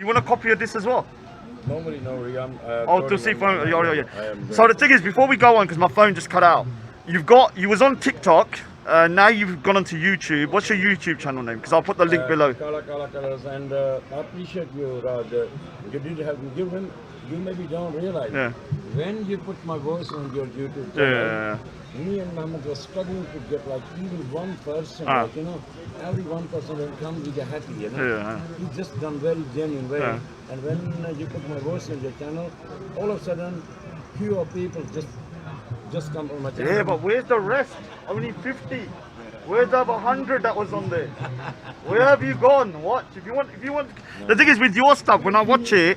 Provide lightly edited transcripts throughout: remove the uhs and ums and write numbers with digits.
You want a copy of this as well? Normally, no, Oh, to see phone. Yeah. So the thing is, before we go on, because my phone just cut out, you was on TikTok. Now you've gone onto YouTube. What's your YouTube channel name? Because I'll put the link below. Kala Colors, and I appreciate you, Raj. You did have you maybe don't realize. Yeah. When you put my voice on your YouTube Yeah. channel, me and Mohammed were struggling to get like even one person, every one person will come with a happy, Yeah. He's just done very genuine way. Yeah. And when you put my voice on your channel, all of a sudden, few of people just come on my channel. Yeah, but where's the rest? Only 50. Where's the other 100 that was on there? Where have you gone? Watch. If you want. The thing is with your stuff, when I watch it,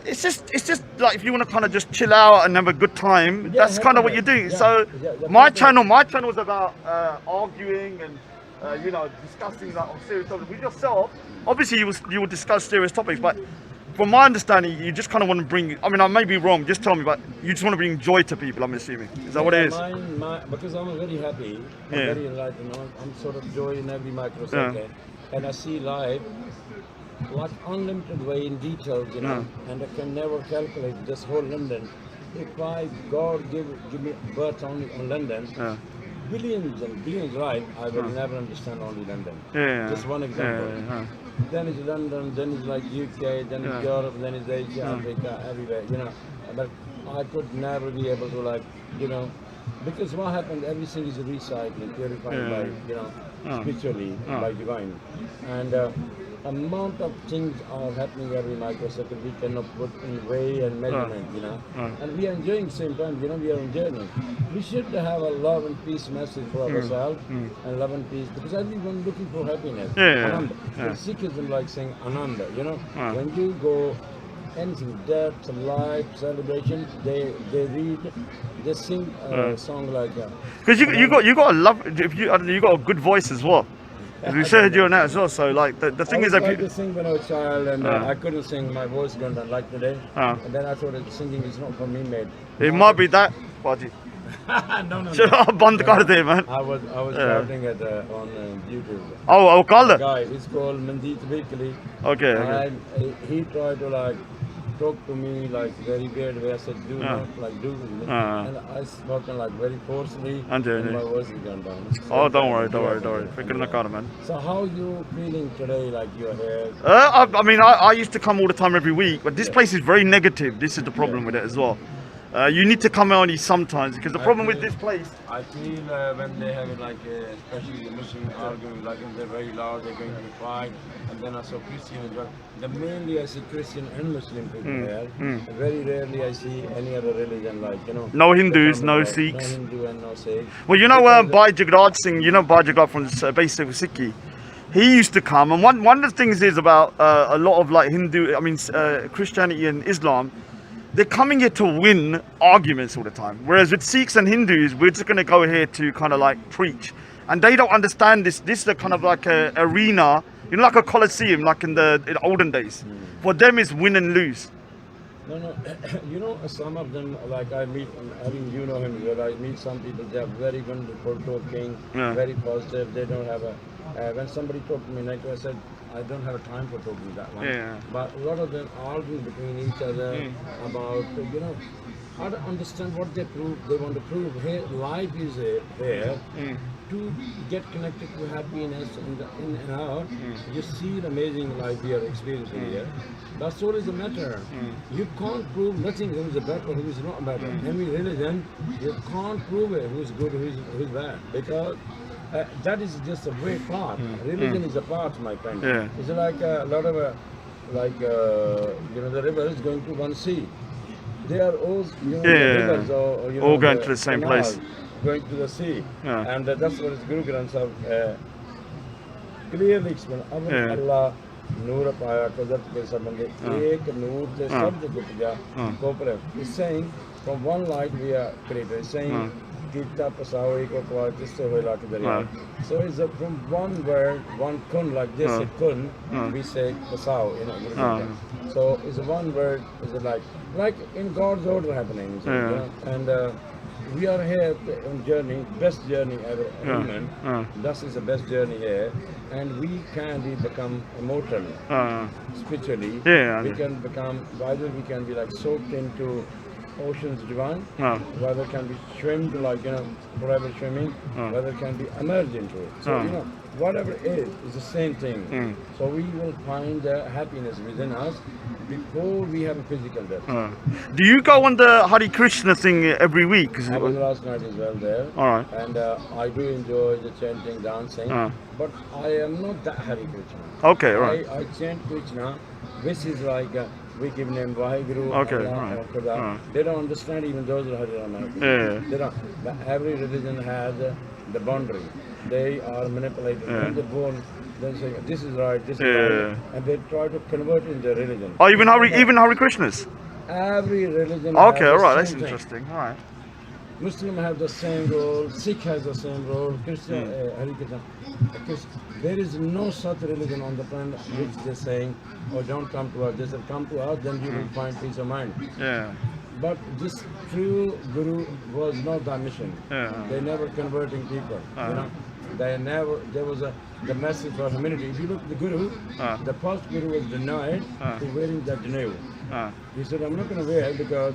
it's just like if you want to kind of just chill out and have a good time. That's kind of what you're doing. So my channel is about arguing and discussing like on serious topics with yourself. Obviously, you will discuss serious topics, but from my understanding, you just kind of want to bring. I mean, I may be wrong. Just tell me, but you just want to bring joy to people. I'm assuming. Is that what it is? Because I'm very happy. I'm very enlightened. I'm sort of joy in every microsecond, and I see life like unlimited way in detail, and I can never calculate this whole London. If God give me birth only on London, billions and billions life, I will never understand only London. Just one example. Then it's London, then it's like UK, then it's Europe, then it's Asia, Africa, everywhere, But I could never be able to because what happened, everything is recycled, purified by, spiritually, by divine. And amount of things are happening every microsecond we cannot put in way and measurement, And we are enjoying the same time, we are on journey. We should have a love and peace message for ourselves and love and peace because everyone looking for happiness. Ananda. Sikhism like saying Ananda, When you go anything, death, life, celebration, they sing a song like that. Because you got a love. You got a good voice as well. We heard you on that as well. So like the thing is that I sing when I was a child and I couldn't sing. My voice gone down like today. And then I thought that singing is not for me, mate. It might be that. Buddy. No. Band kar de, man. I was shouting at on YouTube. Oh, call it. Guy, he's called Mandeep Weekly. Okay. And he tried to talk to me like very weird way. I said, do not do. And I spoken like very forcefully. And my voice is gone down. Oh, don't worry. Fikr na kar, man. So how you feeling today? Like your hair? I mean, I used to come all the time every week, but this place is very negative. This is the problem with it as well. You need to come only sometimes because the problem with this place. I feel when they have it especially the Muslims arguing they're very loud, they're going to fight, and then I saw Christians, but mainly I see Christian and Muslim people here. Very rarely I see any other religion No Hindus, no Sikhs. No Hindu and no Sikh. Well, Bhai Jagraj Singh, Bhai Jagraj from based in Sikhi. He used to come, and one of the things is about a lot of Christianity and Islam. They're coming here to win arguments all the time. Whereas with Sikhs and Hindus, we're just going to go here to kind of preach. And they don't understand this. This is a kind of like a arena, like a coliseum, like in the olden days. For them, it's win and lose. No. Some of them, I meet, you know him, I meet some people, they are very wonderful talking, very positive. They don't have when somebody talked to me, I said, I don't have time for talking that one. But a lot of them arguing between each other about, how to understand what they want to prove. Here, life is here to get connected to happiness in and out. You see the amazing life we are experiencing here. That's all is the matter. You can't prove nothing who is better, who is not better. Any religion, you can't prove it who is good, who is bad. Because that is just a great part. Religion is a part, my friend. It's like a lot of the rivers going to one sea. They are all rivers all going to the same place. Going to the sea. And that's what Guru Granth Sahib clearly explained. Allah Noor Paya Qadrat ke Sambandhe Ek Noor te Sab Jaghat Ja Kopre. He's saying from one light we are created. He's saying Gita Pasao Eko Kwa Jisse Hoy Laki Darya. So it's from one word, one kun, like this kun, we say Pasao in Guru. So it's one word, is like in God's order happening. And we are here on journey, best journey ever, human. This is the best journey here, and we can become immortal spiritually. We can become, either we can be like soaked into oceans divine, whether it can be swimmed like, forever swimming, whether it can be emerged into it. So, whatever it is the same thing. So we will find happiness within us before we have a physical death. Do you go on the Hare Krishna thing every week? I was last night as well there. Alright. And I do enjoy the chanting, dancing, but I am not that Hare Krishna. Okay, right. I chant Krishna, which is like we give name Vaheguru. Okay, right. They don't understand even those are Hare Rama. They don't. But every religion has the boundary. They are manipulated. When they're born, they say this is right, this is right, and they try to convert in their religion. Oh, even Hare Krishnas? Every religion. Okay, has alright, the that's same thing. interesting. Alright. Muslim have the same role, Sikh has the same role, Christian, Hare Krishna. Because there is no such religion on the planet which they're saying, oh, don't come to us. They said, come to us, then you will find peace of mind. Yeah. But this true Guru was not that mission. They never converting people. They never. There was the message for humanity. If you look at the Guru, the first Guru was denied to wearing that Janev. He said, I'm not going to wear it because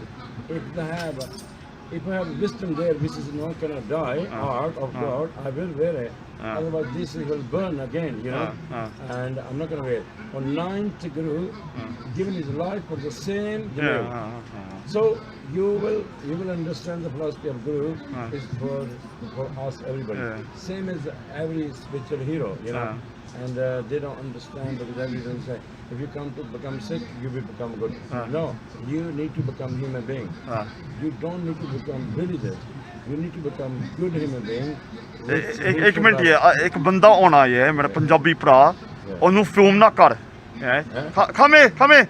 if I have wisdom there, which is not going to die, art of God, I will wear it. Otherwise, this will burn again, and I'm not going to wear it. On ninth Guru, given his life for the same Janev. So you will understand the philosophy of Guru is for us, everybody. Same as every spiritual hero, and they don't understand because everyone say, if you come to become sick, you will become good. No, you need to become human being. You don't need to become religious. You need to become good human being. ਇੱਕ minute ਇੱਕ ਬੰਦਾ ਆਉਣਾ ਹੈ ਮੇਰਾ ਪੰਜਾਬੀ ਭਰਾ ਉਹਨੂੰ film ਨਾ ਕਰ ਖਮੇ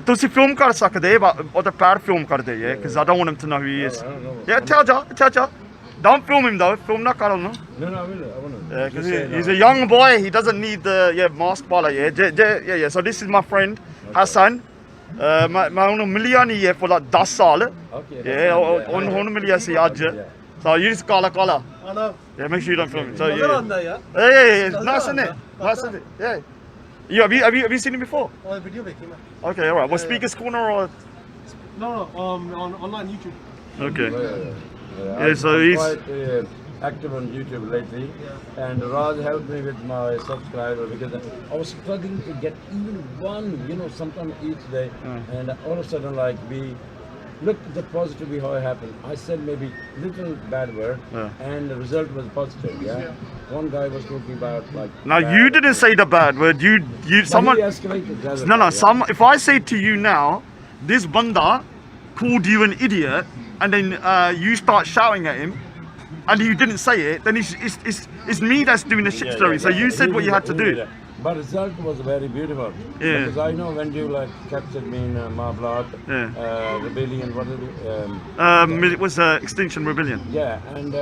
ਤੁਸੀਂ ਫਿਲਮ ਕਰ ਸਕਦੇ ਉਹਦਾ ਪੈਰ ਫਿਲਮ ਕਰਦੇ ਹੈ because I don't want him to know who he is. ਇੱਥੇ ਆ Don't film him though, film ਨਾ ਕਰ ਉਹਨੂੰ. No, I will. Because he's a young boy, he doesn't need the mask ਵਾਲਾ yeah. So this is my friend Hassan. ਮੈਂ ਉਹਨੂੰ ਮਿਲਿਆ ਨਹੀਂ ਹੈ for like 10 ਸਾਲ. ਹੁਣ ਮਿਲਿਆ ਸੀ ਅੱਜ. So you just call. I know. Yeah, make sure you don't film it. So yeah. Nice isn't it? Yeah. Have you seen it before? Oh, video making, man. Okay, alright. Was Speaker's Corner or? No, on online YouTube. Okay. Yeah, so I'm he's quite active on YouTube lately, and Raj helped me with my subscriber because I was struggling to get even one, sometime each day, and all of a sudden, like, we look at the positivity how it happened. I said maybe little bad word, and the result was positive. One guy was talking about like. Now you didn't say the bad word. Someone. He escalated. No. If I say to you now, this banda called you an idiot, and then you start shouting at him, and you didn't say it, then it's me that's doing the shit story. So you said what you had to do. But the result was very beautiful. Because I know when you captured me in Mablat, rebellion, what is it? It was Extinction Rebellion. Yeah, and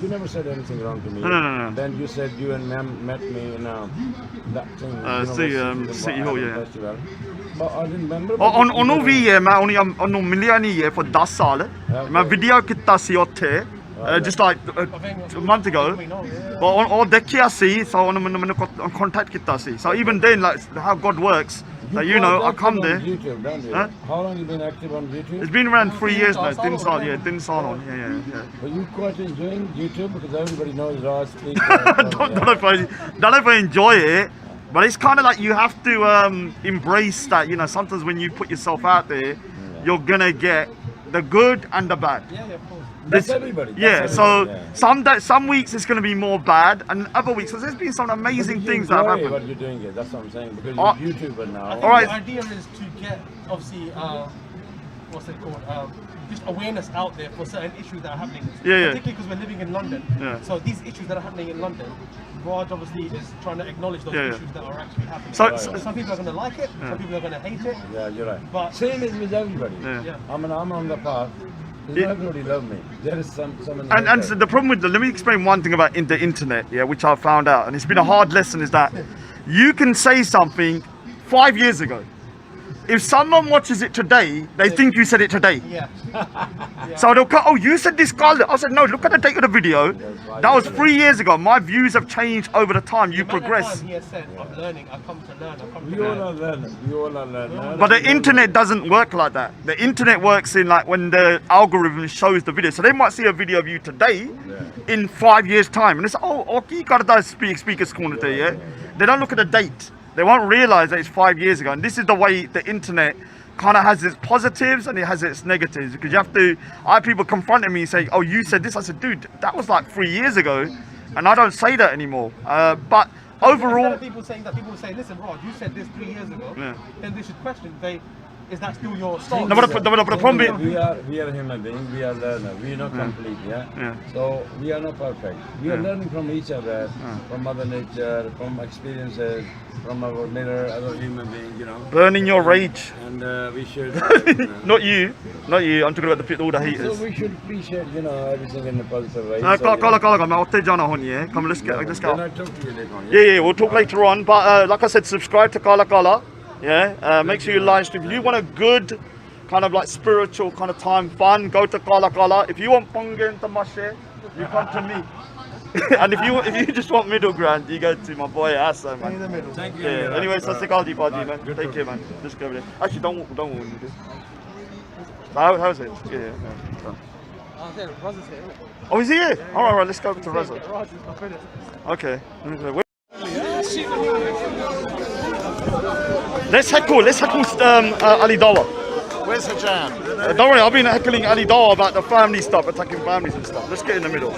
you never said anything wrong to me. No. Then you said you and Ma'am met me in that thing. City Hall, yeah. Festival. But I didn't remember. ਉਹਨੂੰ ਵੀ ਹੈ ਮੈਂ ਉਹਨੂੰ ਮਿਲਿਆ ਨਹੀਂ ਹੈ for 10 ਸਾਲ ਮੈਂ video ਕੀਤਾ ਸੀ ਉੱਥੇ just like a month ago but ਉਹ ਦੇਖਿਆ ਸੀ so ਉਹਨੇ ਮੈਨੂੰ contact ਕੀਤਾ ਸੀ so even then like how God works like, I come there. YouTube, don't you? How long you been active on YouTube? It's been around 3 years now. Didn't start on. Yeah. But you quite enjoying YouTube because everybody knows Raj speaks. don't know if I enjoy it, but it's kind of like you have to embrace that. Sometimes when you put yourself out there, you're gonna get the good and the bad. Yeah, of course. That's everybody. Some weeks it's going to be more bad, and other weeks there's been some amazing things that have happened. What you're doing here, that's what I'm saying, because you're a YouTuber now. I think the idea is to get, obviously, what's it called? Just awareness out there for certain issues that are happening. Particularly because we're living in London. So these issues that are happening in London, Raj obviously is trying to acknowledge those issues that are actually happening. So some people are going to like it, some people are going to hate it. Yeah, you're right. But same as with everybody. I'm on the path. Everybody love me. There is someone. And so the problem with let me explain one thing about the internet, which I found out, and it's been a hard lesson, is that you can say something 5 years ago, if someone watches it today, they think you said it today. Yeah. So they'll go, oh, you said this scarlet. I said, no, look at the date of the video. That was 3 years ago. My views have changed over the time. You progress. He has said, I'm learning, I come to learn, I come to We all learn. are learning. We all are learning. But the internet doesn't work like that. The internet works in like when the algorithm shows the video. So they might see a video of you today in 5 years' time. And it's like, oh, okay, you got to speaker's corner there, yeah? They don't look at the date. They won't realize that it's 5 years ago. And this is the way the internet kind of has its positives and it has its negatives, because you have to, I have people confronting me and say, oh, you said this. I said, dude, that was like 3 years ago and I don't say that anymore. But overall, People saying that, people say, listen, Rod, you said this 3 years ago, then they should question, is that still your stance? no, but the problem is, we are human beings. We are learners. We are not complete. Yeah. So we are not perfect. We are learning from each other, from Mother Nature, from experiences, from our mirror, other human beings. You know. burning your rage. And we should. Not you. I'm talking about all the haters. So we should appreciate, everything in a positive way. Kala, I'll take John on here. Come, let's go. Then I talk to you later on. Yeah, we'll talk later on. But like I said, subscribe to Kala. Yeah, make sure you live stream. If you want a good kind of like spiritual kind of time fun, go to Kala. If you want Ponga and Tamashe, you come to me. And if you just want middle ground, you go to my boy Asa, man. In the middle. Thank you. Yeah. Anyway, so Sikadi Padi, man. Take care, man. Just go over there. Actually, don't warn me. How's it? Yeah. Oh, is he here? All right, let's go to Raza. Okay. Let's heckle Ali Dawa. Where's Hajam? Don't worry, I've been heckling Ali Dawa about the family stuff, attacking families and stuff. Let's get in the middle.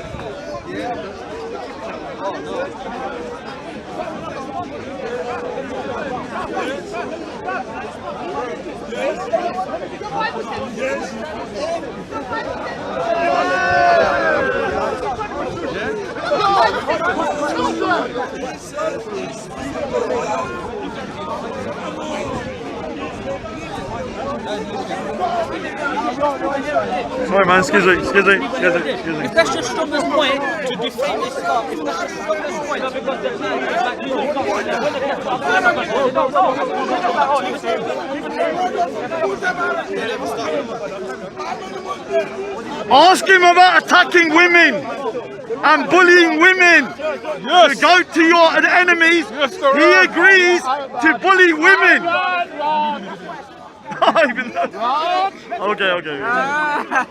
Sorry, man. Excuse me. If that's your strongest point to defend this stuff, if that's your strongest point, because the plan is like you Ask him about attacking women and bullying women. Yes. To go to your enemies. Yes, he agrees to bully women. Okay.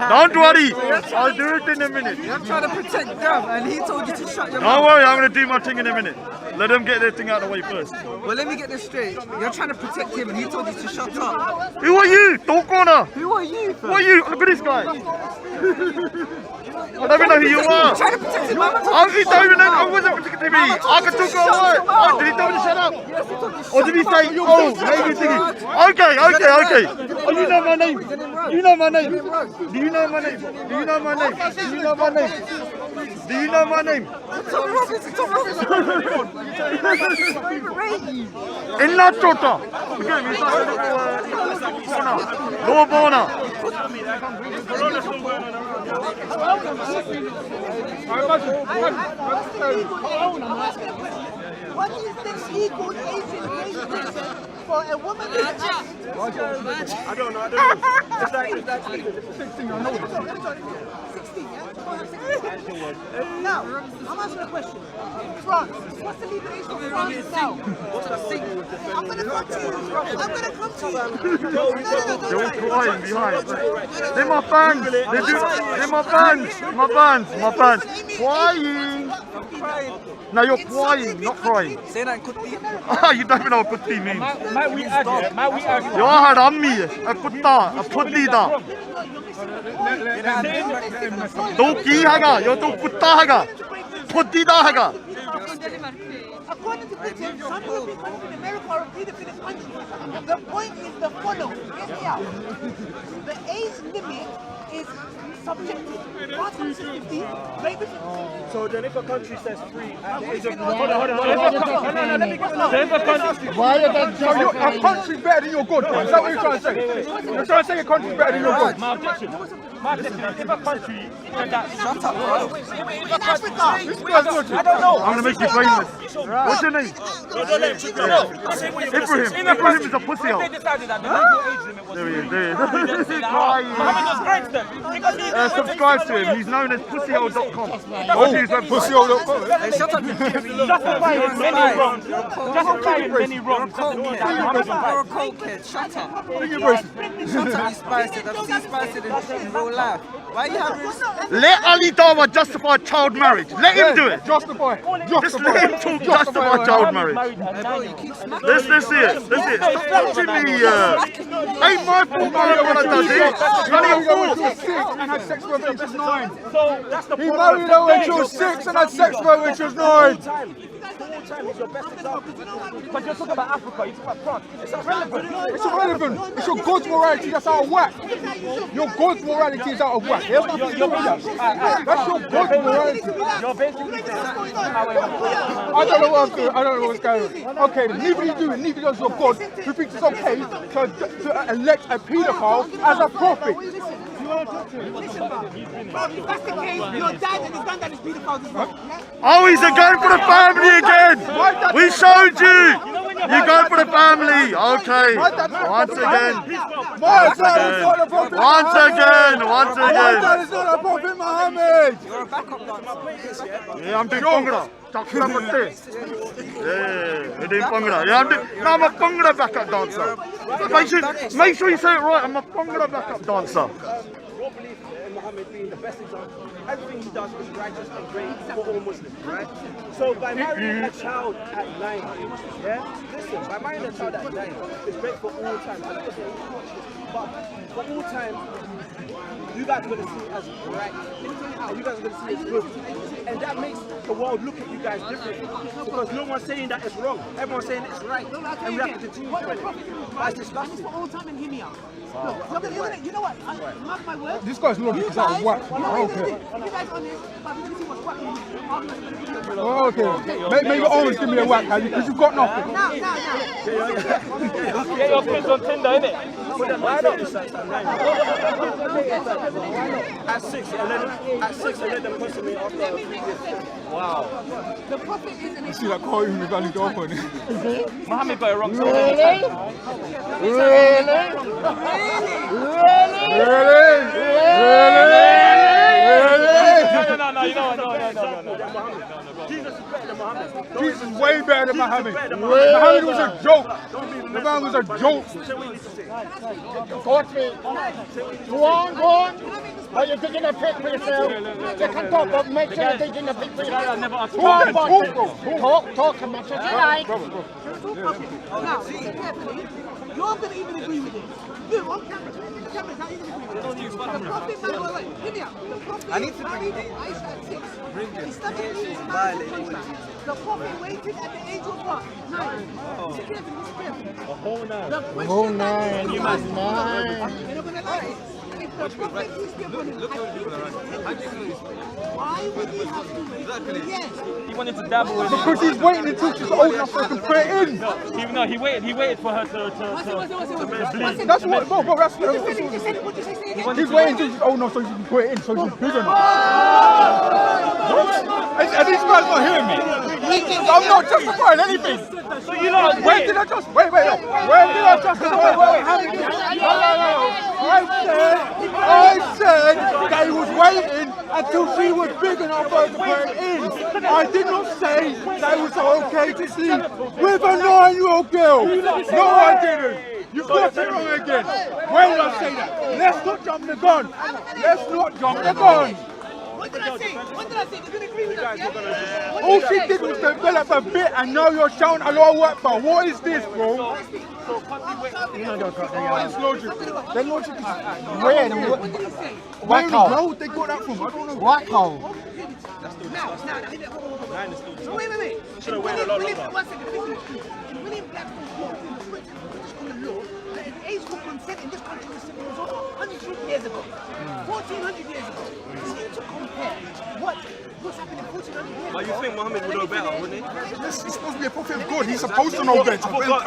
Don't worry. I'll do it in a minute. You're trying to protect them, and he told you to shut your mouth. Don't worry, I'm going to do my thing in a minute. Let them get their thing out of the way first. Well, let me get this straight. You're trying to protect him, and he told you to shut up. Who are you? Don't corner. Who are you? Who are you? Look at this guy. I don't even know who you are. You're trying to protect him. I wasn't protecting me. I could talk all right. Oh, did he tell me to shut up? Yes, he told you to shut Or did he say, oh, maybe thingy? Okay. Oh, you know my name. You know my name. Do you know my name? Do you know my name? Do you know my name? Do you know my name? Tom Robinson. In La Chota. Low Bona. What is this legal Asian racism for a woman to I don't know. It's like 16, I know it. 16, yeah? Now, I'm asking a question. France, what's the legal age for France now? I'm going to come to you. They're all crying behind. They're my fans. They're my fans. Crying. No, you're crying, not crying. Say that in Kuti. You don't even know what Kuti means. might we argue? You're a harammi, a kutta, a puddida. Do ki haga, yo do kutta haga, puddida haga. According to Britain, some European countries in America are pedophilia countries. The point is the following. Hear me out. The age limit is subjective. France says 50, Great Britain. So then if a country says free at the age of... Hold on. No, let me get So a country better than your good. Is that what you're trying to say? You're trying to say a country's better than your good. My objection. My question is, if a country that Shut up, bro. In Africa. I don't know. I'm gonna make you famous. What's your name? Ibrahim is a pussy hole. They decided that the legal age limit was There he is, there he is. He's crying. Mohammed was great then. Because he Subscribe to him. He's known as pussyhole.com. Pussyhole.com. Hey, shut up, you justifying many wrongs. Justifying many wrongs. Doesn't mean that Mohammed was You're right. a cokehead. Shut up. Shut up, you spiced it. I've seen spiced it in real life. Why are you having Let Ali Dawah justify child marriage. Let him do it. Justify. Just let him talk justify child marriage. bro, you keep smacking. Let's see it. Let's see it. Stop touching me. Ain't my fault when I does it. None of your fault. 6 and had sex with her when she was 9. So that's the He point. married her when she was 6 and had sex with her when she was 9. But you're talking about Africa, you're talking about France. It's irrelevant. It's irrelevant. It's your God's morality that's out of whack. Your God's morality is out of whack. There's nothing to do with that. That's your God's morality. You're basically saying I don't know what I'm doing. I don't know what's going on. Okay, neither you do it. Neither does your God, who thinks it's okay to elect a paedophile as a prophet. If that's the case, your dad and his granddad is pedophiles as well. Oh, he's going for the family again. We showed you. You're going for the family. Okay. Once again. My dad is not a prophet. Once again. My dad is not a prophet, Muhammad. You're a backup dancer. Yeah, I'm doing Bhangra. Chakra Patte. Yeah, we're doing Bhangra. Yeah, I'm a Bhangra backup dancer. Make sure you say it right. I'm a Bhangra backup dancer. Your belief in Muhammad being the best example, everything he does is righteous and great for all Muslims, right? So by marrying a child at 9, yeah? Listen, by marrying a child at 9, it's great for all time. But for all time, you guys are going to see it as right, and you guys are going to see it as good. And that makes the world look at you guys differently. Because no one's saying that it's wrong. Everyone's saying it's right. And we have to continue to it. That's disgusting. For all time and hear me out. You know what? Mark my words. This guy's logic is out of whack. You guys on this, but we can see what's whack. Oh, okay. Maybe always give me a whack, Harry, because you've got nothing. Now. Get your kids on Tinder, innit? Why not? At 6, and let them consummate after 3 years. Wow. The prophet is an You see that car even with Ali Dawah? Mohammed got it wrong. No. Jesus is better than Muhammad. Jesus is way better than Muhammad. Muhammad was a joke. The man was a joke. Go on. Are you taking a pic for yourself? You can talk, but make sure you're taking a pic for yourself. Talk as much as you like. Now, listen carefully. You're going to even agree with this. You, on camera. Cameras, how you going to agree with this? The prophet, wait, hear me out. The prophet married Aisha at 6. Islamically, is married at 25. The prophet waited at the age of what? 9. Listen carefully. A whole 9. You're not going to like it. If the prophet used to be upon him, why would he have to wait? Yes. He wanted to dabble with it. Because he's waiting until she's old enough so he can put it in. He waited for her to bleed. That's what, bro, that's What did you say again? he's waiting until she's old enough so she can put it in, so she's big enough. Are these guys not hearing me? I'm not justifying anything. So you know, Where did I just wait? Where did I justify? I said that he was waiting until she was big enough for her to put it in. I did not say that it was okay to sleep with a 9-year-old girl. No, I didn't. You got it wrong again. Where did I say that? Let's not jump the gun. Let's not jump the gun. What did I say? You're going to agree with us, yeah? All she did was develop a bit, and now you're shouting Allahu Akbar. What is this, bro? It's logic. Their logic is weird. Where they got that from? I don't know. Wacko. Now. So wait. Should have waited a lot longer. One second. William Blackstone's law, on the law, the age for consent in this country was 100 years ago. 1400 years ago. You need to compare what's happened in 1400 years ago. But you think Muhammad would know better, wouldn't he? He's supposed to be a prophet of God. He's supposed to know better. Allah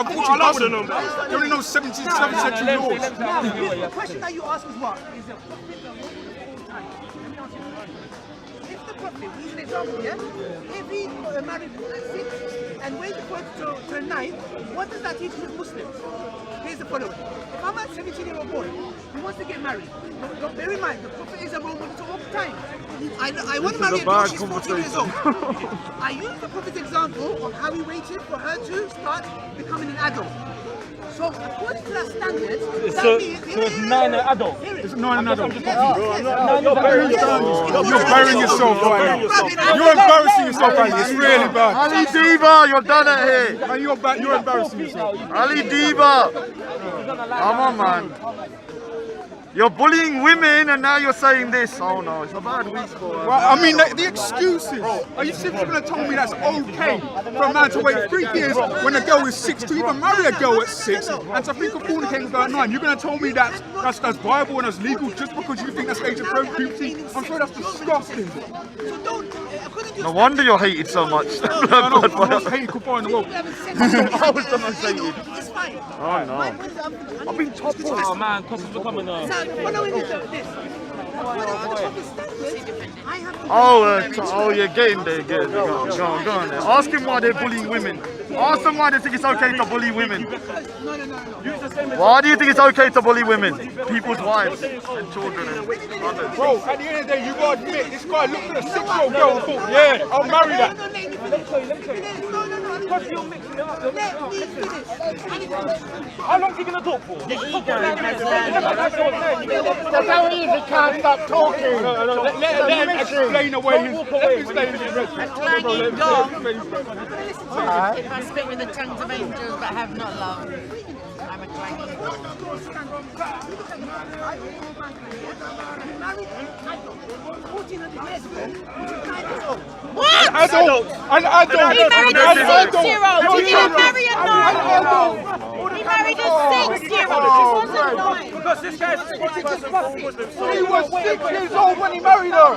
would have known better. He only knows 17th century laws. Now, the question that you ask is what? Is the prophet ask you a question. If the Prophet, he's an example, yeah? If he married at 6 and waited for it to 9, what does that teach with Muslims? Here's the following. If I'm a 17-year-old boy who wants to get married, don't bear in mind, the Prophet is a role model to all time. I want to marry a girl, she's 14 years old. I use the Prophet's example of how he waited for her to start becoming an adult. So according to that standard, So it's 9 an adult. It's not an adult. You're burying yourself right now. You're embarrassing yourself, Ali. It's really bad. Ali Diva, you're done it here. Man, you're embarrassing yourself. Ali Diva. Come on, man. You're bullying women and now you're saying this. Oh no, it's a bad week for her. Well, I mean, the excuses. Are you simply going to tell me that's okay for a man to wait 3 years when a girl is 6 to even marry a girl at 6 and to think of fornicating at 9? You're going to tell me that's Bible and that's legal just because you think that's age appropriate? I'm sure that's disgusting. No wonder you're hated so much. No, the most hated football in the world. I was the most hated. It's fine. Oh no. I've been top. Oh man, because it's becoming Following this. Oh, you're getting there, Go on there. Ask him why they're bullying women. Ask them why they think it's okay to bully women. Why do you think it's okay to bully women? People's wives and children and mothers. Bro, at the end of the day, you gotta admit, this guy looked at a 6-year-old girl and thought, yeah, I'll marry that. How long are you going to talk for? That's how easy can't stop talking. Let him explain away his Clanging gong. If I speak with the tongues of angels but have not love, I'm a clanging gong. What? An adult. He married a 6-year-old. He didn't marry a 9-year-old. He married a 6-year-old. She wasn't 9. Because this guy's She was 6 years old when he married her.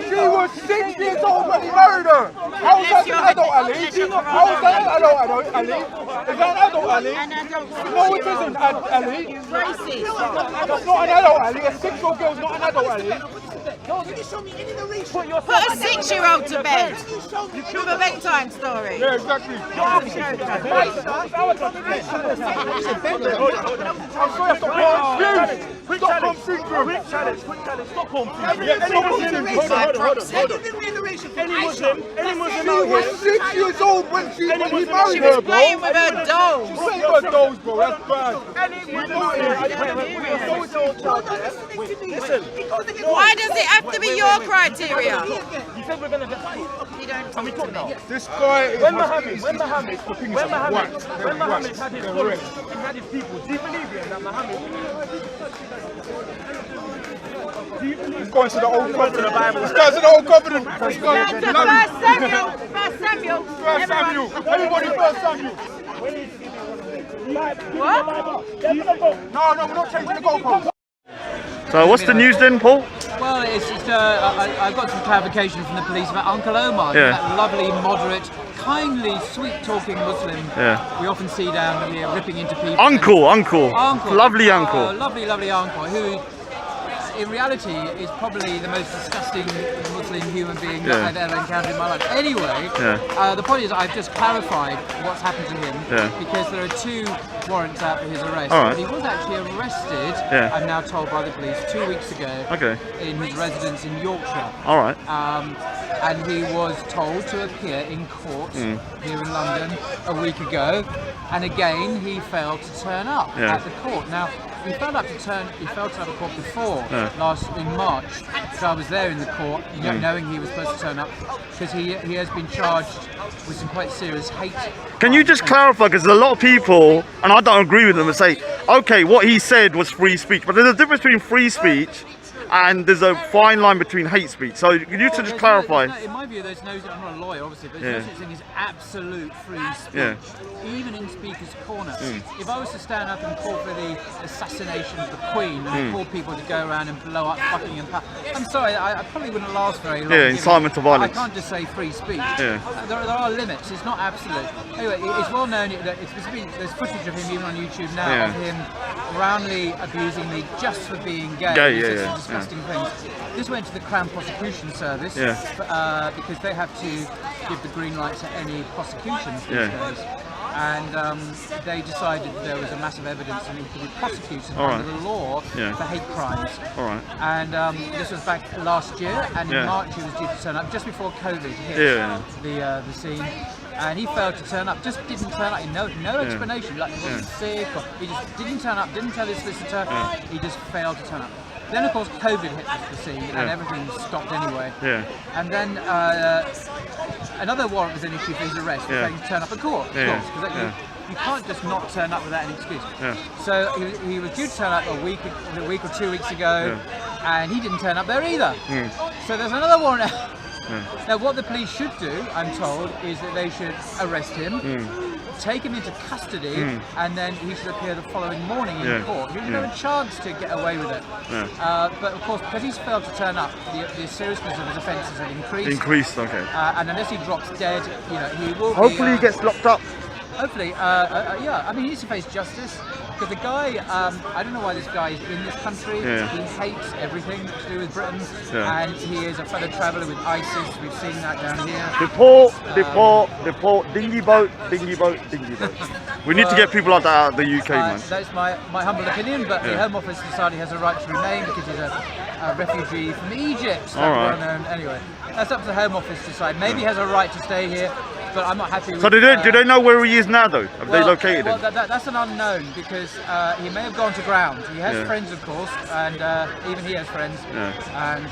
She was 6 years old when he married her. How is that an adult, Ali? How is that an adult, Ali? Is that an adult, Ali? No, it isn't, Ali. Racist. That's not an adult, Ali. A 6-year-old girl's not an adult, Ali. Put a 6-year-old to bed. With a bedtime story. Yeah, exactly. I'm sorry, that's not Quick challenge. Stockholm syndrome. Any Muslim She was 6 years old when he married her, She was bro. playing with her dolls. She's playing with her dolls, bro. That's bad. Why does it have to be your criteria? You said we're going to get You don't Can we talk now? This guy is When Muhammad had his followers, he had his people, do you believe it that Muhammad... He's going to the old covenant. This guy's in the old covenant. First Samuel. First Samuel. Everybody first Samuel. What? No, we're not changing the goalpost. So what's the news then, Paul? Well, it's just I got some clarification from the police about Uncle Omar, Yeah. that lovely, moderate, kindly, sweet-talking Muslim we often see down here ripping into people. Uncle. Lovely uncle. Lovely uncle, who in reality is probably the most disgusting Muslim human being that I've ever encountered in my life. Anyway, the point is I've just clarified what's happened to him because there are 2 warrants out for his arrest. All right. He was actually arrested, I'm now told by the police, 2 weeks ago in his residence in Yorkshire. All right. And he was told to appear in court here in London a week ago, and again he failed to turn up at the court. Now he failed to turn up at court before in March. So I was there in the court, knowing he was supposed to turn up, because he has been charged with some quite serious hate. Can you just clarify, because there's a lot of people, and I don't agree with them, and say, okay, what he said was free speech, but there's a difference between free speech and there's a fine line between hate speech. So you need to just clarify. In my view, there's no, I'm not a lawyer obviously, but there's no such thing as absolute free speech, even in Speaker's Corner. If I was to stand up and call for the assassination of the Queen and call people to go around and blow up Buckingham Palace, I'm sorry, I probably wouldn't last very long. Incitement to violence. I can't just say free speech. There are limits, it's not absolute. Anyway, it's well known that there's footage of him even on YouTube now of him roundly abusing me just for being gay. disgusting things. This went to the Crown Prosecution Service because they have to give the green light to any prosecutions these days. And they decided that there was a massive evidence and he could be prosecuted under the law for hate crimes. And this was back last year, and in March he was due to turn up just before COVID hit the scene. And he failed to turn up, just didn't turn up, no explanation, like he wasn't sick, or he just didn't turn up, didn't tell his solicitor, he just failed to turn up. Then of course COVID hit the scene and everything stopped anyway. And then another warrant was issued for his arrest, saying to turn up at court, of course, because you can't just not turn up without an excuse. So he was due to turn up a week or 2 weeks ago, and he didn't turn up there either. So there's another warrant. Now what the police should do, I'm told, is that they should arrest him, take him into custody, and then he should appear the following morning in court. He doesn't have a chance to get away with it. But of course, because he's failed to turn up, the seriousness of his offences have increased. And unless he drops dead, he will hopefully he gets locked up. Hopefully, yeah. I mean, he needs to face justice. Because the guy, I don't know why this guy is in this country. He hates everything to do with Britain, and he is a fellow traveller with ISIS. We've seen that down here. Deport, dinghy boat. We need to get people like that out of the UK, man. That's my humble opinion, but the Home Office decided he has a right to remain because he's a refugee from Egypt. Anyway, that's up to the Home Office to decide. Maybe he has a right to stay here. But I'm not happy with. So do they know where he is now though? Have they located him? That's an unknown because he may have gone to ground. He has friends, of course, and even he has friends. And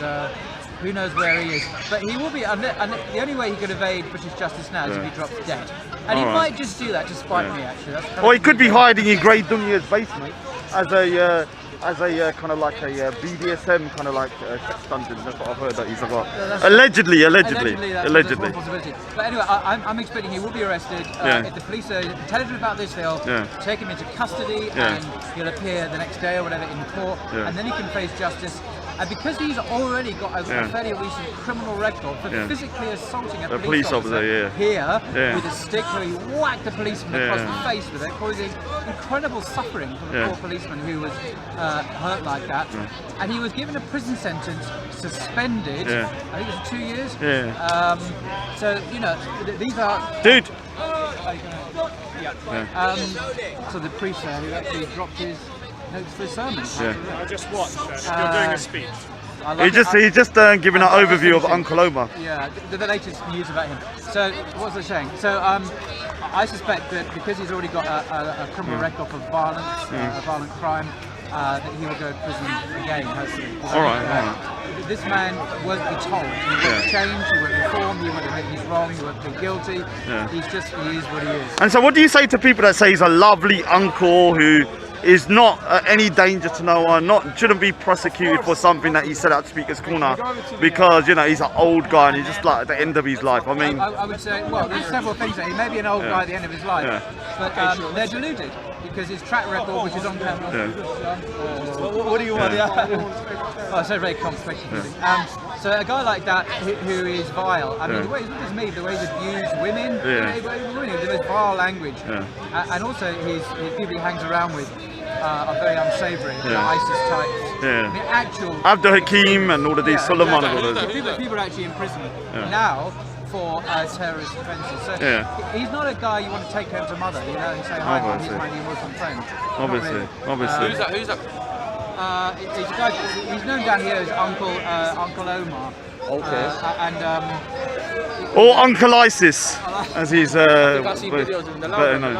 who knows where he is? But he will be. The only way he could evade British justice now is if he drops dead. And he might just do that to spite me, actually. Or he could be hiding in Grey Dunya's basement as a kind of like a BDSM kind of like sex dungeon. That's what I've heard that he's got. Allegedly. That's one possibility. But anyway, I'm expecting he will be arrested. If the police are intelligent about this, they'll take him into custody and he'll appear the next day or whatever in court, and then he can face justice. And because he's already got a fairly recent criminal record for physically assaulting a police officer here with a stick, where he whacked the policeman across the face with it, causing incredible suffering from the poor policeman who was hurt like that. And he was given a prison sentence, suspended, I think it was 2 years. So, these are... Dude! So the priest there who actually dropped his notes for his sermon. I just watched. You're doing a speech. He's just giving an overview of Uncle Omar. Yeah, the latest news about him. So, what was I saying? So, I suspect that because he's already got a criminal record for violence, a violent crime, that he will go to prison again, hopefully. All right. This man won't be told. He won't change, he won't reform, he won't admit he's wrong, he won't plead guilty. He is what he is. And so what do you say to people that say he's a lovely uncle who is not any danger to no one, shouldn't be prosecuted for something that he said at Speaker's Corner because, he's an old guy and he's just like at the end of his life? I mean... I would say, well, there's several things there. He may be an old guy at the end of his life, but they're deluded because his track record, which is on camera... What do you want? Oh, it's a very complex really. So a guy like that who is vile, I mean, the way he's me, the way he's abused women, the vile language, and also his people he hangs around with are very unsavoury, ISIS types. I mean, actual Abdul Hakim and all of these Suleiman and all of these. People are actually in prison now for terrorist offences. So he's not a guy you want to take home to mother, and say, hi, Mom, he's my new Muslim friend. Obviously. Who's that? He's a guy, he's known down here as Uncle Omar. Or Uncle ISIS, as he's better known.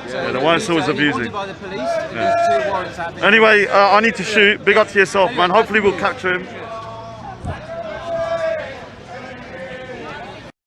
So the one who's abusing. By the police. There's 2 warrants out there. Anyway, I need to shoot. Big up to yourself, man. Hopefully we'll capture him.